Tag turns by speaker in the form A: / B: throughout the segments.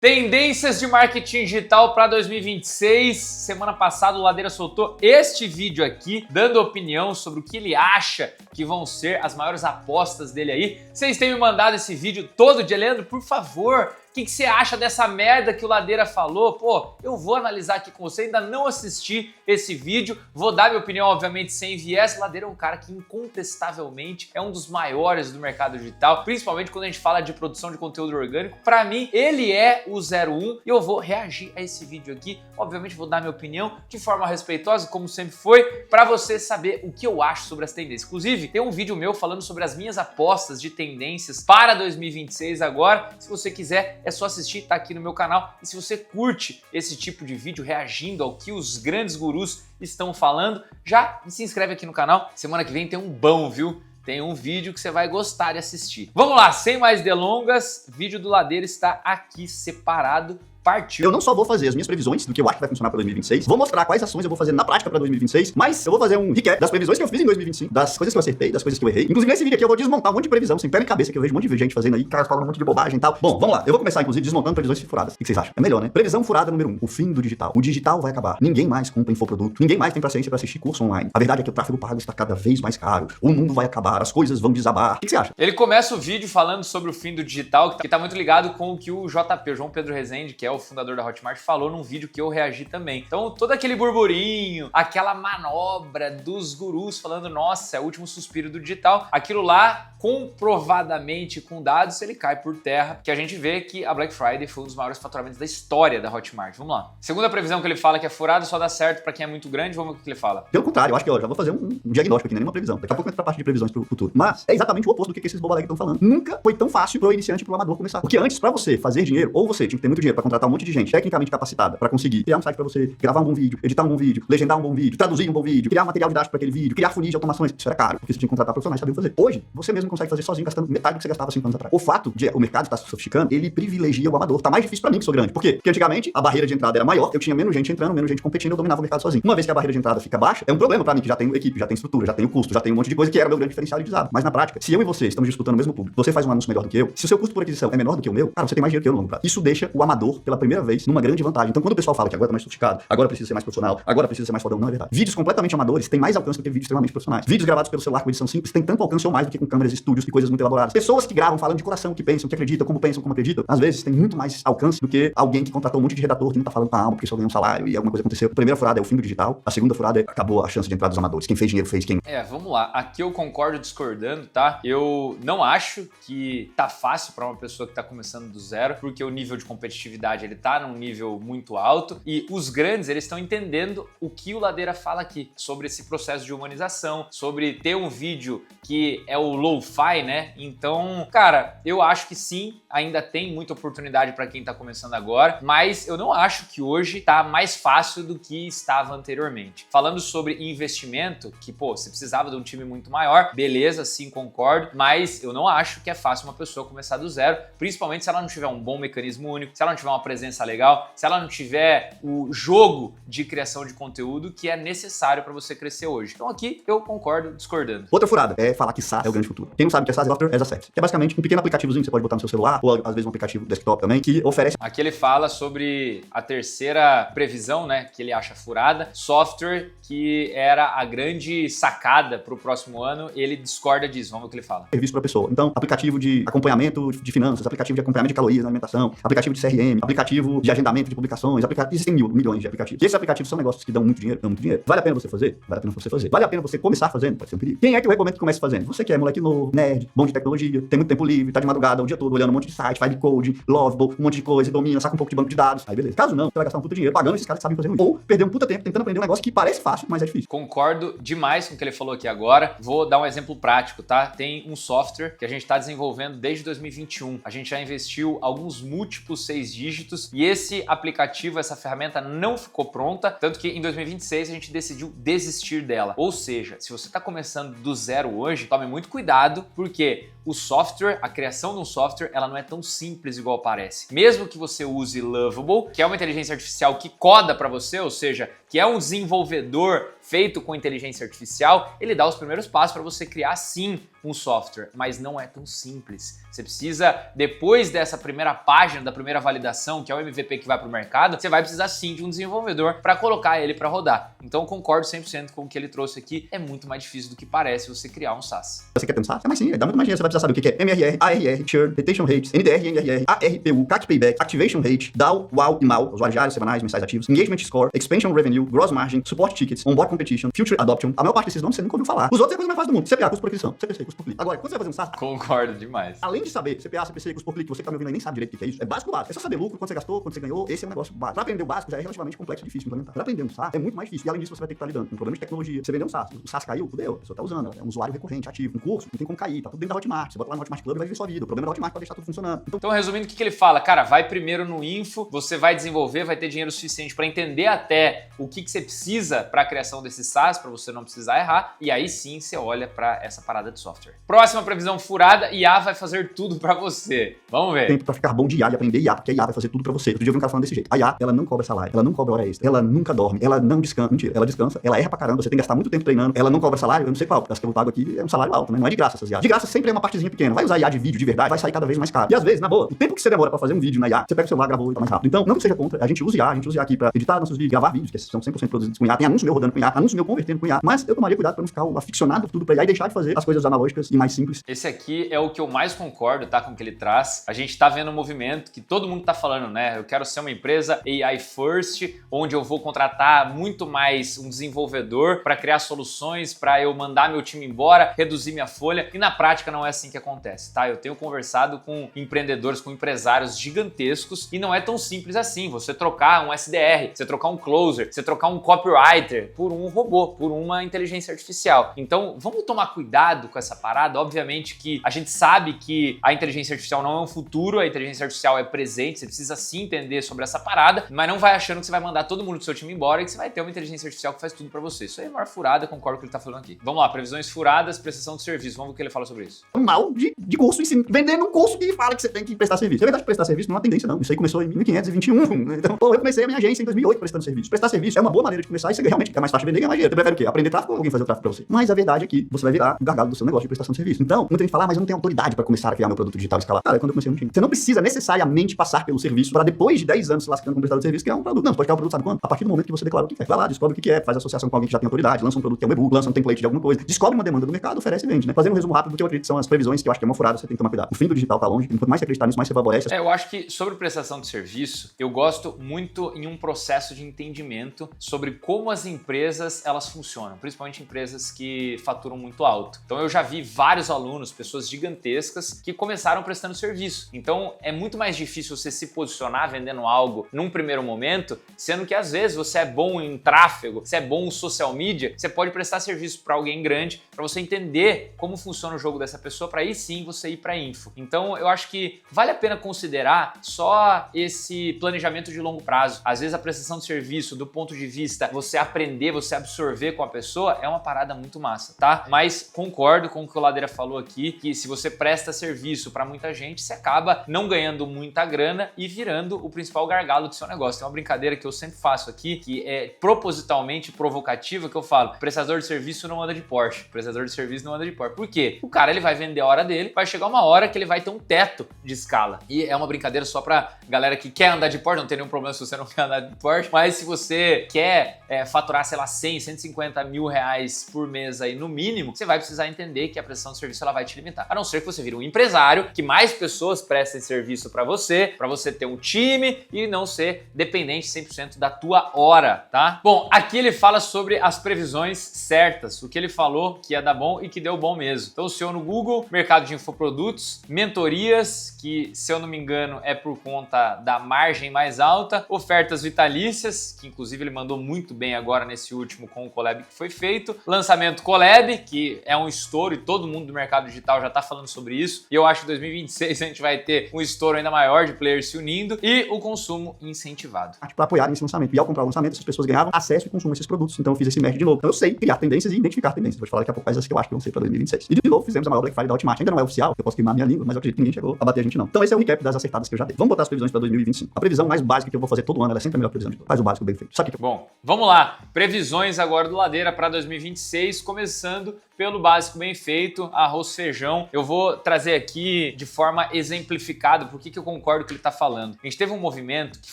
A: Tendências de marketing digital para 2026. Semana passada o Ladeira soltou este vídeo aqui, dando opinião sobre o que ele acha que vão ser as maiores apostas dele aí. Vocês têm me mandado esse vídeo todo dia, Leandro, por favor. O que você acha dessa merda que o Ladeira falou? Pô, eu vou analisar aqui com você, ainda não assisti esse vídeo, vou dar minha opinião, obviamente, sem viés. O Ladeira é um cara que incontestavelmente é um dos maiores do mercado digital, principalmente quando a gente fala de produção de conteúdo orgânico. Pra mim, ele é o 01 e eu vou reagir a esse vídeo aqui. Obviamente, vou dar minha opinião de forma respeitosa, como sempre foi, pra você saber o que eu acho sobre as tendências. Inclusive, tem um vídeo meu falando sobre as minhas apostas de tendências para 2026 agora. Se você quiser, é só assistir, tá aqui no meu canal. E se você curte esse tipo de vídeo reagindo ao que os grandes gurus estão falando, já se inscreve aqui no canal. Semana que vem tem um bom, viu? Tem um vídeo que você vai gostar de assistir. Vamos lá, sem mais delongas, o vídeo do Ladeira está aqui separado. Partiu.
B: Eu não só vou fazer as minhas previsões do que eu acho que vai funcionar para 2026, vou mostrar quais ações eu vou fazer na prática para 2026, mas eu vou fazer um recap das previsões que eu fiz em 2025, das coisas que eu acertei, das coisas que eu errei. Inclusive nesse vídeo aqui eu vou desmontar um monte de previsão sem pé nem cabeça, que eu vejo um monte de gente fazendo aí, caras falando um monte de bobagem e tal. Bom, vamos lá. Eu vou começar inclusive desmontando previsões furadas. O que vocês acham? É melhor, né? Previsão furada número 1, o fim do digital. O digital vai acabar. Ninguém mais compra infoproduto, ninguém mais tem paciência para assistir curso online. A verdade é que o tráfego pago está cada vez mais caro. O mundo vai acabar, as coisas vão desabar. O que você acha?
A: Ele começa o vídeo falando sobre o fim do digital, que tá muito ligado com o que o JP, João Pedro Rezende, que é o fundador da Hotmart, falou num vídeo que eu reagi também. Então, todo aquele burburinho, aquela manobra dos gurus falando, nossa, é o último suspiro do digital, aquilo lá, comprovadamente com dados, ele cai por terra, que a gente vê que a Black Friday foi um dos maiores faturamentos da história da Hotmart. Vamos lá. Segunda previsão que ele fala que é furado, só dá certo pra quem é muito grande, vamos ver o que ele fala.
B: Pelo contrário, eu acho que eu já vou fazer um diagnóstico aqui, não é nenhuma previsão. Daqui a pouco eu entro pra parte de previsões pro futuro. Mas é exatamente o oposto do que esses bobalegos estão falando. Nunca foi tão fácil pro iniciante e pro amador começar. Porque antes, pra você fazer dinheiro, ou você tinha que ter muito dinheiro pra contratar um monte de gente tecnicamente capacitada pra conseguir criar um site pra você, gravar um bom vídeo, editar um bom vídeo, legendar um bom vídeo, traduzir um bom vídeo, criar um material didático pra aquele vídeo, criar funis de automações. Isso era caro, porque você tinha que contratar profissionais sabiam fazer. Hoje, você mesmo consegue fazer sozinho, gastando metade do que você gastava 5 anos atrás. O fato de o mercado estar se sofisticando, ele privilegia o amador. Tá mais difícil pra mim, que sou grande. Por quê? Porque antigamente a barreira de entrada era maior, eu tinha menos gente entrando, menos gente competindo, eu dominava o mercado sozinho. Uma vez que a barreira de entrada fica baixa, é um problema pra mim, que já tenho equipe, já tenho estrutura, já tenho custo, já tenho um monte de coisa que era o meu grande diferencial de usado. Mas na prática, se eu e você estamos disputando o mesmo público, você faz um anúncio melhor do que eu, se o seu custo por aquisição é menor do que o meu, cara, você tem mais dinheiro que eu no longo prazo. Isso deixa o amador, pela primeira vez, numa grande vantagem. Então, quando o pessoal fala que agora tá mais sofisticado, agora precisa ser mais profissional, agora precisa ser mais fodão, não é verdade. Vídeos completamente amadores têm mais alcance do que vídeos extremamente profissionais. Vídeos gravados pelo celular com edição simples têm tanto alcance ou mais do que com câmeras, estúdios e coisas muito elaboradas. Pessoas que gravam falando de coração, que pensam, que acreditam, como acreditam, às vezes tem muito mais alcance do que alguém que contratou um monte de redator que não tá falando com a alma porque só ganha um salário e alguma coisa aconteceu. A primeira furada é o fim do digital, a segunda furada é acabou a chance de entrada dos amadores. Quem fez dinheiro fez quem.
A: Vamos lá. Aqui eu concordo discordando, tá? Eu não acho que tá fácil pra uma pessoa que tá começando do zero, porque o nível de competitividade ele tá num nível muito alto e os grandes, eles estão entendendo o que o Ladeira fala aqui sobre esse processo de humanização, sobre ter um vídeo que é o lo-fi, né? Então, cara, eu acho que sim, ainda tem muita oportunidade para quem tá começando agora, mas eu não acho que hoje tá mais fácil do que estava anteriormente. Falando sobre investimento, que, pô, você precisava de um time muito maior, beleza, sim, concordo, mas eu não acho que é fácil uma pessoa começar do zero, principalmente se ela não tiver um bom mecanismo único, se ela não tiver uma presença legal, se ela não tiver o jogo de criação de conteúdo que é necessário para você crescer hoje. Então aqui eu concordo discordando.
B: Outra furada é falar que SaaS é o grande futuro. Quem não sabe o que é SaaS, é Software as a Service, que é basicamente um pequeno aplicativozinho que você pode botar no seu celular, ou às vezes um aplicativo desktop também, que oferece...
A: Aqui ele fala sobre a terceira previsão, né, que ele acha furada, software, que era a grande sacada para o próximo ano, ele discorda disso. Vamos ver o que ele fala.
B: Serviço para pessoa. Então, aplicativo de acompanhamento de finanças, aplicativo de acompanhamento de calorias na alimentação, aplicativo de CRM, aplicativo de agendamento de publicações, existem milhões de aplicativos. E esses aplicativos são negócios que dão muito dinheiro, dão muito dinheiro. Vale a pena você fazer? Vale a pena você fazer. Vale a pena você começar fazendo? Pode ser um perigo. Quem é que eu recomendo que comece fazendo? Você que é moleque novo, nerd, bom de tecnologia, tem muito tempo livre, tá de madrugada o dia todo olhando um monte de site, faz de code, Lovable, um monte de coisa, domina, saca um pouco de banco de dados. Aí beleza. Caso não, você vai gastar um puta dinheiro pagando esses caras que sabem fazer isso. Ou perder um puta tempo tentando aprender um negócio que parece fácil, mas é difícil.
A: Concordo demais com o que ele falou aqui agora. Vou dar um exemplo prático, tá? Tem um software que a gente tá desenvolvendo desde 2021. A gente já investiu alguns múltiplos 6 dígitos e esse aplicativo, essa ferramenta não ficou pronta, tanto que em 2026 a gente decidiu desistir dela. Ou seja, se você tá começando do zero hoje, tome muito cuidado, porque o software, a criação de um software, ela não é tão simples igual parece. Mesmo que você use Lovable, que é uma inteligência artificial que coda para você, ou seja, que é um desenvolvedor feito com inteligência artificial, ele dá os primeiros passos para você criar sim um software, mas não é tão simples. Você precisa, depois dessa primeira página, da primeira validação, que é o MVP que vai para o mercado, você vai precisar sim de um desenvolvedor para colocar ele para rodar. Então concordo 100% com o que ele trouxe aqui, é muito mais difícil do que parece você criar um SaaS.
B: Você quer ter um SaaS? É mais sim, dá muito mais dinheiro, você vai precisar saber o que é MRR, ARR, Churn, Retention Rates, NDR, NRR, ARPU, CAC Payback, Activation Rate, DAO, WAU e MAU, usuários diários, semanais, mensais ativos, Engagement Score, Expansion Revenue, Gross Margin, Support Tickets, Onboard Competition, Future Adoption. A maior parte desses nomes você nunca ouviu falar. Os outros é a coisa mais fácil do mundo. CPA, custo por aquisição, CPC, custo por clique. Agora, quando você vai fazer um SaaS,
A: Concordo demais.
B: além de saber CPA, CPC, custo por clique, você que tá me ouvindo aí nem sabe direito o que é isso. É básico básico. É só saber lucro, quanto você gastou, quanto você ganhou. Esse é um negócio básico. Pra aprender o básico já é relativamente complexo e difícil de implementar. Pra aprender um SaaS é muito mais difícil. E além disso, você vai ter que estar lidando com problemas de tecnologia. Você vendeu um SaaS, o SaaS caiu, fudeu, a pessoa tá usando, é um usuário recorrente, ativo. Um curso, não tem como cair, tá tudo dentro da Hotmart. Você bota lá no Hotmart Club e vai ver sua vida. O problema da Hotmart é deixar tudo funcionando.
A: Então, resumindo, o que ele fala? Cara, vai primeiro no info, você vai desenvolver, vai ter dinheiro suficiente para entender até o que você precisa para a criação desse SaaS, para você não precisar errar, e aí sim você olha para essa parada de software. Próxima previsão furada, IA vai fazer tudo para você. Vamos ver.
B: Tempo pra ficar bom de IA e aprender IA, porque a IA vai fazer tudo pra você. Outro dia eu vi um cara falando desse jeito. A IA, ela não cobra salário, ela não cobra hora extra, ela nunca dorme, ela não descansa. Mentira, ela descansa, ela erra pra caramba, você tem que gastar muito tempo treinando, ela não cobra salário, eu não sei qual, as que eu pago aqui é um salário alto, né? Não é de graça essas IA. De graça sempre é uma partezinha pequena. Vai usar IA de vídeo de verdade, vai sair cada vez mais caro. E às vezes, na boa, o tempo que você demora pra fazer um vídeo na IA, você pega o celular, gravou e tá mais rápido. Então, não que seja contra, a gente usa IA aqui pra editar nossos vídeos, gravar vídeos, que são 100% produzidos com IA, tem anúncio meu rodando com IA, anúncio meu convertendo com IA, mas eu tomaria cuidado pra não ficar aficionado tudo pra IA e deixar de fazer as coisas analógicas e mais simples.
A: Esse aqui é o que eu mais concordo, tá, com o que ele traz. A gente tá vendo um movimento que todo mundo tá falando, né? Eu quero ser uma empresa AI first, onde eu vou contratar muito mais um desenvolvedor para criar soluções, para eu mandar meu time embora, reduzir minha folha. E na prática não é assim que acontece, tá? Eu tenho conversado com empreendedores, com empresários gigantescos e não é tão simples assim. Você trocar um SDR, você trocar um closer, você trocar um copywriter por um robô, por uma inteligência artificial. Então, vamos tomar cuidado com essa parada. Obviamente que a gente sabe que a inteligência artificial não é um futuro, a inteligência artificial é presente, você precisa sim entender sobre essa parada, mas não vai achando que você vai mandar todo mundo do seu time embora e que você vai ter uma inteligência artificial que faz tudo pra você. Isso aí é maior furada, concordo com o que ele tá falando aqui. Vamos lá, previsões furadas, prestação de serviço. Vamos ver o que ele fala sobre isso.
B: Mal de curso ensino, vendendo um curso que fala que você tem que prestar serviço. É verdade que prestar serviço não é uma tendência, não. Isso aí começou em 1521. Então, eu comecei a minha agência em 2008 prestando serviço. Prestar serviço é uma boa maneira de começar e você realmente é mais fácil de vender e ganhar mais dinheiro. Você prefere o quê? Aprender tráfego ou alguém fazer o tráfego pra você? Mas a verdade é que você vai virar o gargalo do seu negócio de prestação de serviço. Então, muita gente fala, mas eu não tenho autoridade pra começar a criar meu produto digital e escalar. Cara, quando eu comecei eu não tinha. Você não precisa necessariamente passar pelo serviço pra depois de 10 anos se lascando como prestador de serviço criar um produto. Não, você pode criar um produto, sabe quando? A partir do momento que você declara o que quer. Vai lá, descobre o que é, faz associação com alguém que já tem autoridade, lança um produto que é um e-book, lança um template de alguma coisa, descobre uma demanda do mercado, oferece e vende, né? Fazendo um resumo rápido do que eu acredito que são as previsões que eu acho que é uma furada, você tem que tomar cuidado. O fim do digital tá longe, quanto mais você acreditar nisso, mais você favorece.
A: Eu acho que sobre prestação de serviço, eu gosto muito em um processo de entendimento sobre como as empresas elas funcionam, principalmente empresas que faturam muito alto. Então eu já vi vários alunos, pessoas gigantescas, que começaram prestando serviço. Então é muito mais difícil você se posicionar vendendo algo num primeiro momento, sendo que às vezes você é bom em tráfego, você é bom em social media, você pode prestar serviço para alguém grande, para você entender como funciona o jogo dessa pessoa, para aí sim você ir para info. Então eu acho que vale a pena considerar só esse planejamento de longo prazo. Às vezes a prestação de serviço, do ponto de vista você aprender, você absorver com a pessoa, é uma parada muito massa, tá? Mas concordo com o que o Ladeira falou aqui, que se você presta serviço para muita gente, você acaba não ganhando muita grana e virando o principal gargalo do seu negócio. Tem uma brincadeira que eu sempre faço aqui, que é propositalmente provocativa, que eu falo, prestador de serviço não anda de Porsche, prestador de serviço não anda de Porsche. Por quê? O cara, ele vai vender a hora dele, vai chegar uma hora que ele vai ter um teto de escala. E é uma brincadeira só pra galera que quer andar de Porsche, não tem nenhum problema se você não quer andar de Porsche, mas se você quer faturar, sei lá, 100, 150 mil reais por mês aí no mínimo, você vai precisar entender que a prestação de serviço ela vai te limitar. A não ser que você vire um empresário, que mais pessoas prestem serviço pra você ter um time e não ser dependente 100% da tua hora, tá? Bom, aqui ele fala sobre as previsões certas, o que ele falou que ia dar bom e que deu bom mesmo. Então, o SEO no Google, mercado de infoprodutos, mentorias, que se eu não me engano é por conta da margem mais alta, ofertas vitalícias, que inclusive ele mandou muito bem agora nesse último com o collab que foi feito, lançamento collab, que é um estouro e todo mundo do mercado digital já tá falando sobre isso, e eu acho que em 2026 a gente vai ter um estouro ainda maior de players se unindo, e o consumo incentivado.
B: Para apoiar nesse lançamento. E ao comprar o lançamento, essas pessoas ganhavam acesso e consumo a esses produtos. Então eu fiz esse merge de novo. Então eu sei criar tendências e identificar tendências. Vou te falar daqui a pouco quais as que eu acho que vão ser para 2026. E de novo fizemos a maior Black Friday da Hotmart. Ainda não é oficial, eu posso queimar minha língua, mas eu acredito que ninguém chegou a bater a gente não. Então esse é o recap das acertadas que eu já dei. Vamos botar as previsões para 2025. A previsão mais básica que eu vou fazer todo ano, ela é sempre a melhor previsão de todas. Faz o básico bem feito. Sabe o que
A: Bom, vamos lá. Previsões agora do Ladeira para 2026, começando pelo básico bem feito, arroz, feijão. Eu vou trazer aqui de forma exemplificada por que eu concordo com o que ele está falando. A gente teve um movimento que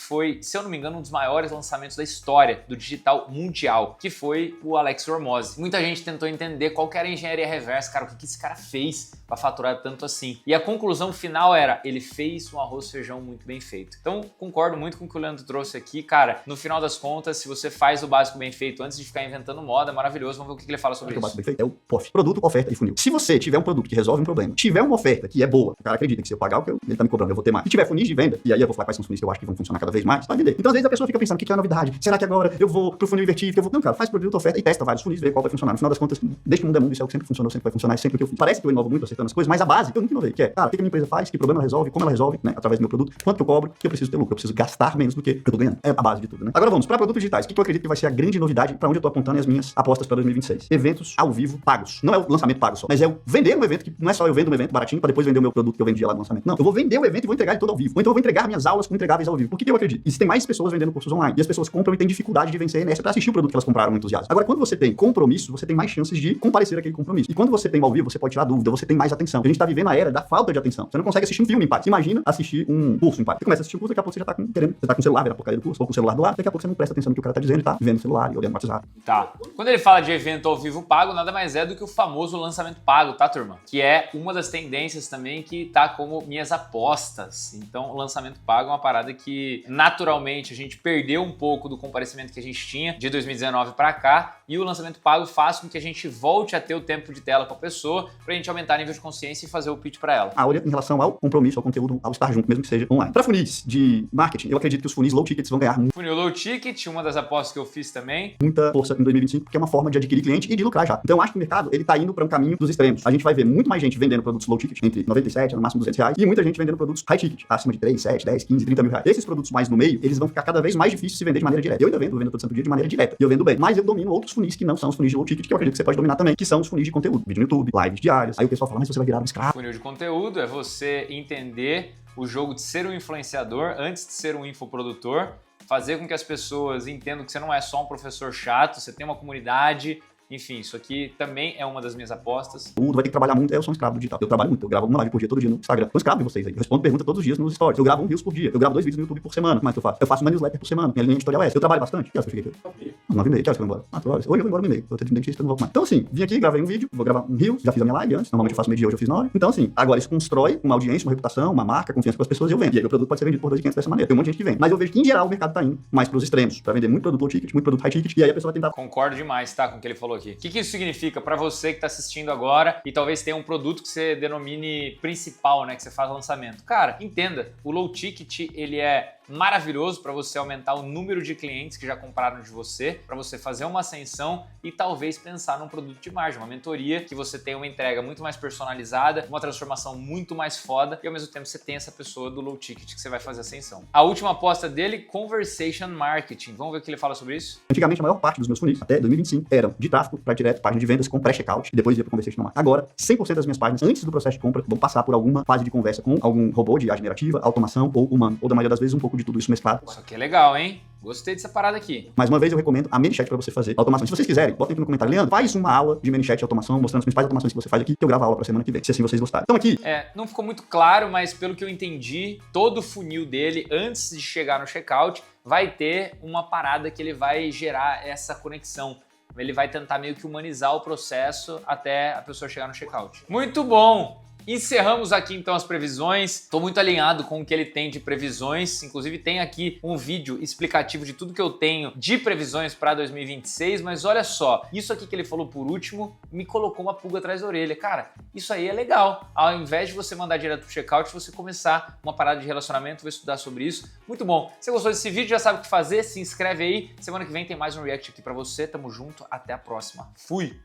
A: foi, se eu não me engano, um dos maiores lançamentos da história do digital mundial, que foi o Alex Hormozzi. Muita gente tentou entender qual que era a engenharia reversa, cara, o que esse cara fez para faturar tanto assim. E a conclusão final era, ele fez um arroz, feijão muito bem feito. Então, concordo muito com o que o Leandro trouxe aqui. Cara, no final das contas, se você faz o básico bem feito antes de ficar inventando moda, é maravilhoso. Vamos ver o que ele fala sobre isso.
B: O básico bem feito é o POF. Produto, oferta e funil. Se você tiver um produto que resolve um problema, tiver uma oferta que é boa, o cara acredita que se eu pagar o que ele tá me cobrando, eu vou ter mais. Se tiver funis de venda, e aí eu vou falar quais são os funis que eu acho que vão funcionar cada vez mais, vai vender. Então, às vezes, a pessoa fica pensando, o que é a novidade? Será que agora eu vou pro funil invertido? Que eu vou... Não, cara, faz produto, oferta e testa vários funis, vê qual vai funcionar. No final das contas, desde que o mundo é mundo, isso é o que sempre funcionou, sempre vai funcionar, é sempre o que eu fiz. Parece que eu inovo muito acertando as coisas, mas a base eu nunca inovei, que é, cara, o que a minha empresa faz, que problema ela resolve, como ela resolve, né, através do meu produto, quanto que eu cobro, que eu preciso ter lucro, eu preciso gastar menos do que eu tô ganhando. É a base de tudo, né? Agora vamos para produtos digitais. O que eu acredito que vai ser a grande novidade para onde eu tô apontando e as minhas apostas para 2026. Eventos ao vivo pagos. Não é o lançamento pago só, mas é o vender um evento, que não é só eu vendo um evento baratinho para depois vender o meu produto que eu vendia lá no lançamento. Não, eu vou vender o evento e vou entregar ele todo ao vivo. Ou então eu vou entregar minhas aulas com entregáveis ao vivo. Por que eu acredito? Existem mais pessoas vendendo cursos online. E as pessoas compram e têm dificuldade de vencer nessa para assistir o produto que elas compraram no entusiasmo. Agora, quando você tem compromisso, você tem mais chances de comparecer àquele compromisso. E quando você tem ao vivo, você pode tirar dúvida, você tem mais atenção. A gente tá vivendo a era da falta de atenção. Você não consegue assistir um filme em paz. Imagina assistir um curso em paz. Você começa a assistir um curso, daqui a pouco você já tá querendo. Você tá com o celular, vira a porcaria do curso, ou com o celular do lado, daqui a pouco você não presta atenção no que o cara tá dizendo, tá vendo o celular e olhando o WhatsApp.
A: Tá. Quando ele fala de evento ao vivo pago, nada mais é do que o famoso lançamento pago, tá, turma? Que é uma das tendências também que tá como minhas apostas. Então, o lançamento pago é uma parada que, naturalmente, a gente perdeu um pouco do comparecimento que a gente tinha de 2019 para cá, e o lançamento pago faz com que a gente volte a ter o tempo de tela com a pessoa pra gente aumentar o nível de consciência e fazer o pitch para ela.
B: A olha em relação ao compromisso, ao conteúdo, ao estar junto, mesmo que seja online. Para funis de marketing, eu acredito que os funis low tickets vão ganhar
A: Funil low ticket, uma das apostas que eu fiz também.
B: muita força em 2025, porque é uma forma de adquirir cliente e de lucrar já. Então eu acho que o mercado, ele tá indo para um caminho dos extremos. A gente vai ver muito mais gente vendendo produtos low ticket, entre 97 no máximo R$200, e muita gente vendendo produtos high ticket, acima de 3, 7, 10, 15, 30 mil reais. Esses produtos mais no meio, eles vão ficar cada vez mais difíceis de se vender de maneira direta. Eu ainda vendo todo santo dia de maneira direta, e eu vendo bem. Mas eu domino outros funis que não são os funis de low ticket, que eu acredito que você pode dominar também, que são os funis de conteúdo, vídeo no YouTube, lives diárias. Aí o pessoal fala, mas você vai virar um escravo.
A: Funil de conteúdo é você entender o jogo de ser um influenciador antes de ser um infoprodutor, fazer com que as pessoas entendam que você não é só um professor chato, você tem uma comunidade. Enfim, isso aqui também é uma das minhas apostas.
B: Tudo vai ter que trabalhar muito. Eu sou um escravo do digital. Eu trabalho muito. Eu gravo uma live por dia, todo dia no Instagram. Eu sou escravo de vocês aí. Eu respondo perguntas todos os dias nos stories. Eu gravo um Reels por dia. Eu gravo 2 vídeos no YouTube por semana. Como é que eu faço? Eu faço uma newsletter por semana. Minha linha editorial é essa. Eu trabalho bastante. Que horas que eu cheguei aqui? 9h30. Que horas que eu vou embora? 4 horas. Hoje eu vou embora 1h30. Eu tô tendo dentista, não vou mais. Então, assim, vim aqui, gravei um vídeo, vou gravar um Reel. Já fiz a minha live antes. Normalmente eu faço meio dia, hoje eu fiz na hora. Então, assim, agora isso constrói uma audiência, uma reputação, uma marca, confiança com as pessoas e eu vendo. E aí o produto pode ser vendido por 2.500 dessa maneira. Tem um monte de gente que vende. Mas eu vejo que, em geral, o mercado tá indo mais pros extremos. Pra vender muito produto low ticket, muito produto high ticket. E aí a pessoa vai tentar.
A: Concordo demais, tá, com o que ele falou aqui. O que isso significa para você que está assistindo agora e talvez tenha um produto que você denomine principal, né, que você faz lançamento? Cara, entenda, o low ticket, ele é maravilhoso para você aumentar o número de clientes que já compraram de você, para você fazer uma ascensão e talvez pensar num produto de margem, uma mentoria que você tenha uma entrega muito mais personalizada, uma transformação muito mais foda e ao mesmo tempo você tem essa pessoa do low ticket que você vai fazer ascensão. A última aposta dele, Conversation Marketing. Vamos ver o que ele fala sobre isso?
B: Antigamente, a maior parte dos meus funis, até 2025, eram de tráfego para direto, página de vendas com pré-checkout e depois ia para Conversation Marketing. Agora, 100% das minhas páginas, antes do processo de compra, vão passar por alguma fase de conversa com algum robô de IA generativa, automação ou humano, ou da maioria das vezes um pouco de tudo isso mesclado.
A: Isso aqui é legal, hein? Gostei dessa parada aqui.
B: Mais uma vez, eu recomendo a ManyChat para você fazer automação. Se vocês quiserem, botem aqui no comentário. Leandro, faz uma aula de ManyChat automação, mostrando as principais automações que você faz aqui, que eu gravo a aula pra semana que vem, se assim vocês gostarem. Então aqui...
A: não ficou muito claro, mas pelo que eu entendi, todo o funil dele, antes de chegar no checkout, vai ter uma parada que ele vai gerar essa conexão. Ele vai tentar meio que humanizar o processo até a pessoa chegar no checkout. Muito bom! Encerramos aqui então as previsões. Estou muito alinhado com o que ele tem de previsões. Inclusive tem aqui um vídeo explicativo de tudo que eu tenho de previsões para 2026. Mas olha só, isso aqui que ele falou por último me colocou uma pulga atrás da orelha. Cara, isso aí é legal. Ao invés de você mandar direto pro checkout, você começar uma parada de relacionamento, vou estudar sobre isso. Muito bom. Se você gostou desse vídeo, já sabe o que fazer. Se inscreve aí. Semana que vem tem mais um react aqui para você. Tamo junto. Até a próxima. Fui!